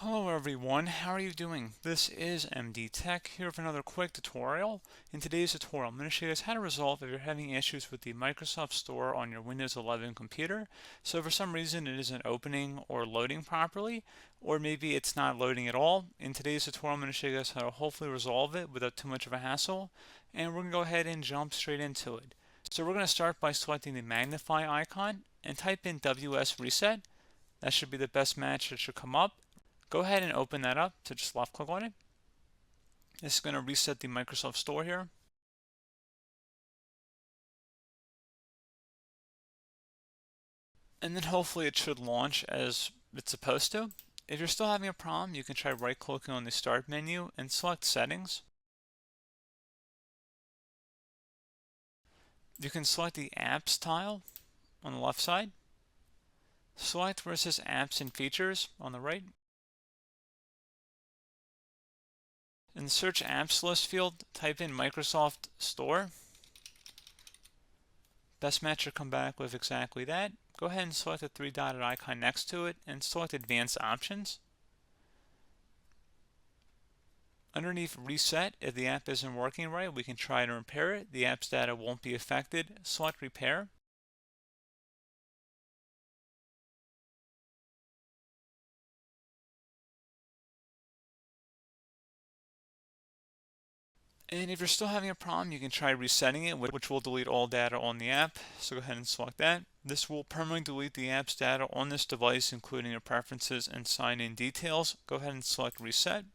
Hello everyone, how are you doing? This is MD Tech here with another quick tutorial. In today's tutorial, I'm going to show you guys how to resolve if you're having issues with the Microsoft Store on your Windows 11 computer. So for some reason it isn't opening or loading properly, or maybe it's not loading at all. In today's tutorial, I'm going to show you guys how to hopefully resolve it without too much of a hassle, and we're going to go ahead and jump straight into it. So we're going to start by selecting the magnify icon and type in WS Reset. That should be the best match that should come up. Go ahead and open that up to just left click on it. This is going to reset the Microsoft Store here. And then hopefully it should launch as it's supposed to. If you're still having a problem, you can try right clicking on the start menu and select settings. You can select the apps tile on the left side. Select where it says apps and features on the right. In the search apps list field, type in Microsoft Store. Best match will come back with exactly that. Go ahead and select the three-dotted icon next to it and select Advanced Options. Underneath Reset, if the app isn't working right, we can try to repair it. The app's data won't be affected. Select Repair. And if you're still having a problem, you can try resetting it, which will delete all data on the app. So go ahead and select that. This will permanently delete the app's data on this device, including your preferences and sign-in details. Go ahead and select Reset.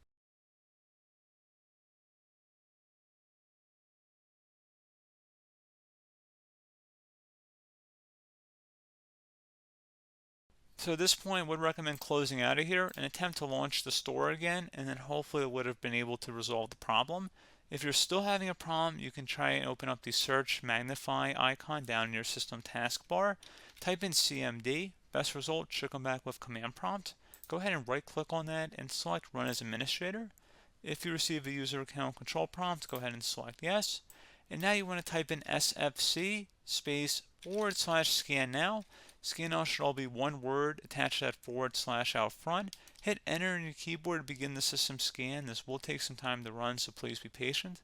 So at this point, I would recommend closing out of here and attempt to launch the store again, and then hopefully it would have been able to resolve the problem. If you're still having a problem, you can try and open up the search magnify icon down in your system taskbar. Type in CMD. Best result should come back with command prompt. Go ahead and right click on that and select run as administrator. If you receive a user account control prompt, go ahead and select yes. And now you want to type in SFC space / scan now. Scan now should all be one word attached to that / out front. Hit enter on your keyboard to begin the system scan. This will take some time to run, so please be patient.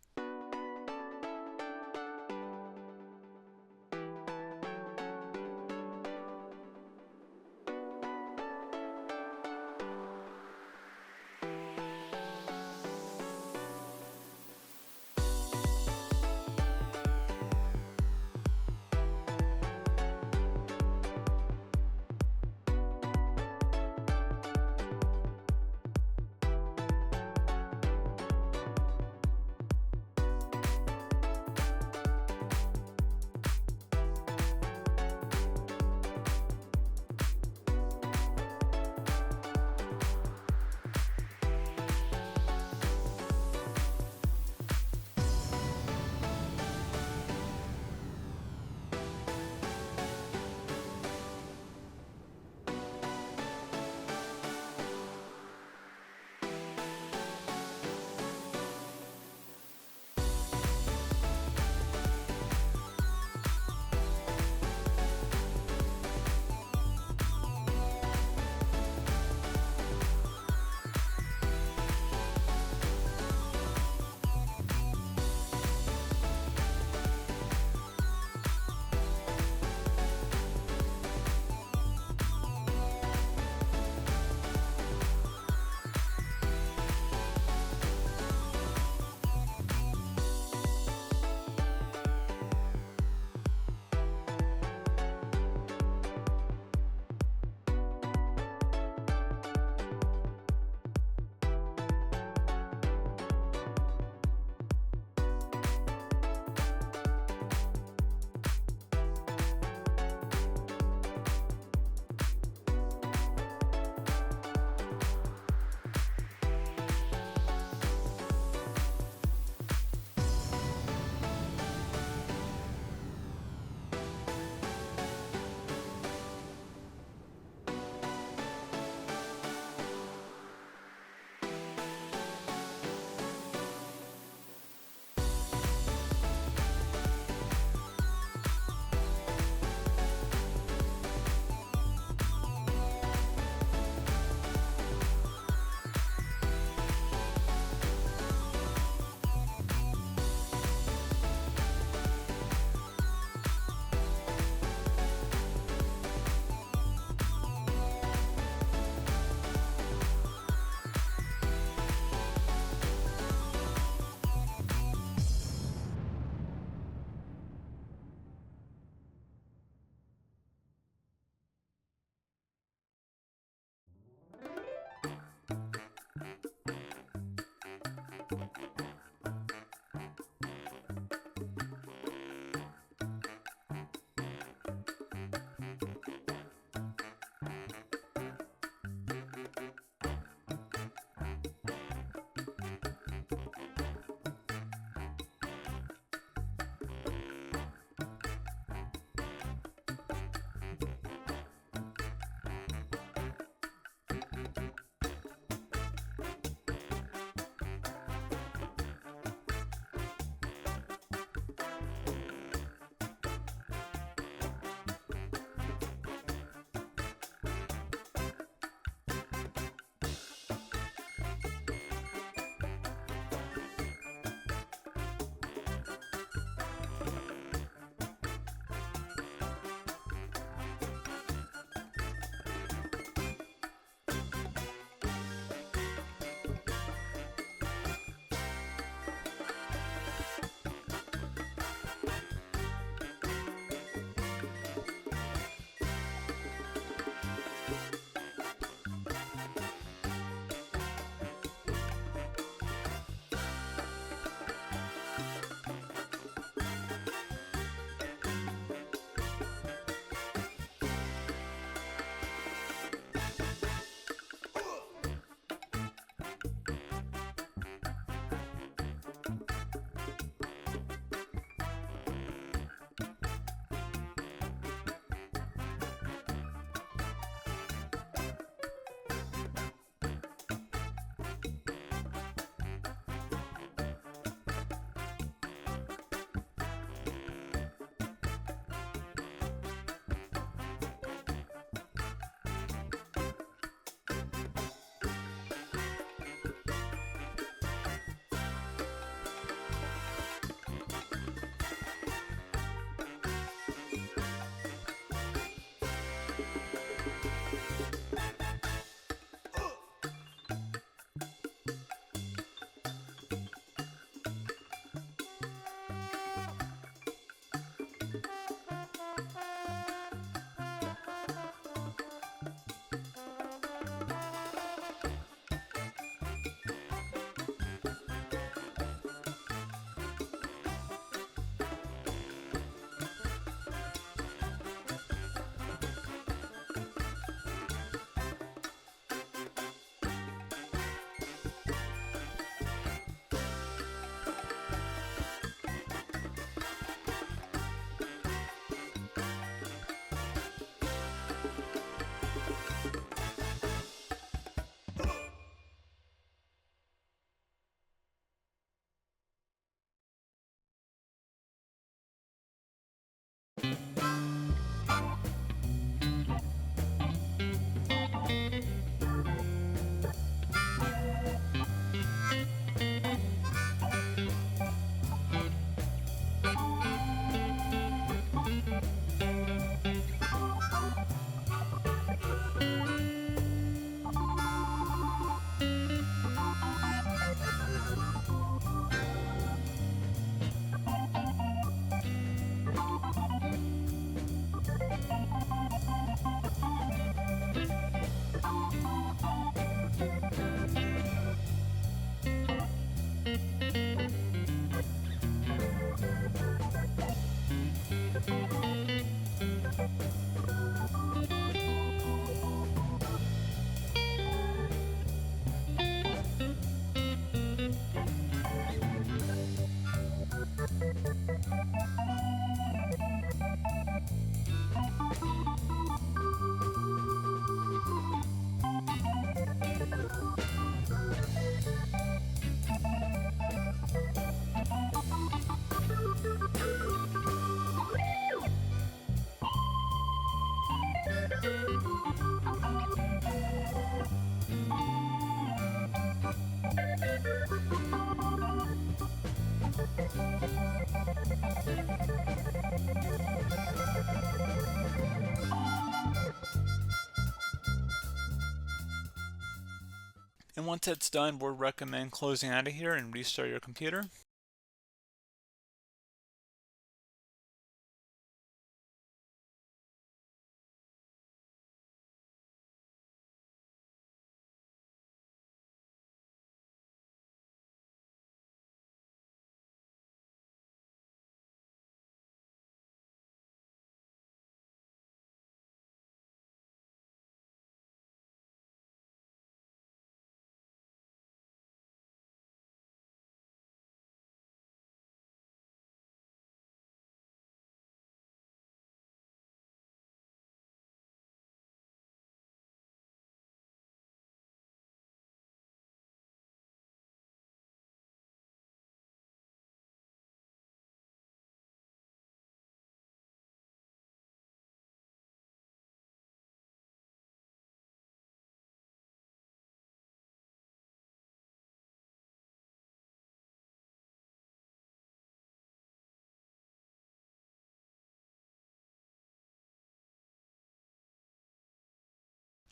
And once that's done, we'll recommend closing out of here and restart your computer.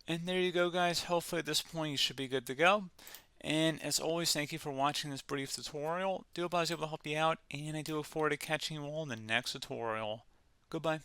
And there you go, guys. Hopefully at this point you should be good to go. And as always, thank you for watching this brief tutorial. Do hope I was able to help you out, and I do look forward to catching you all in the next tutorial. Goodbye.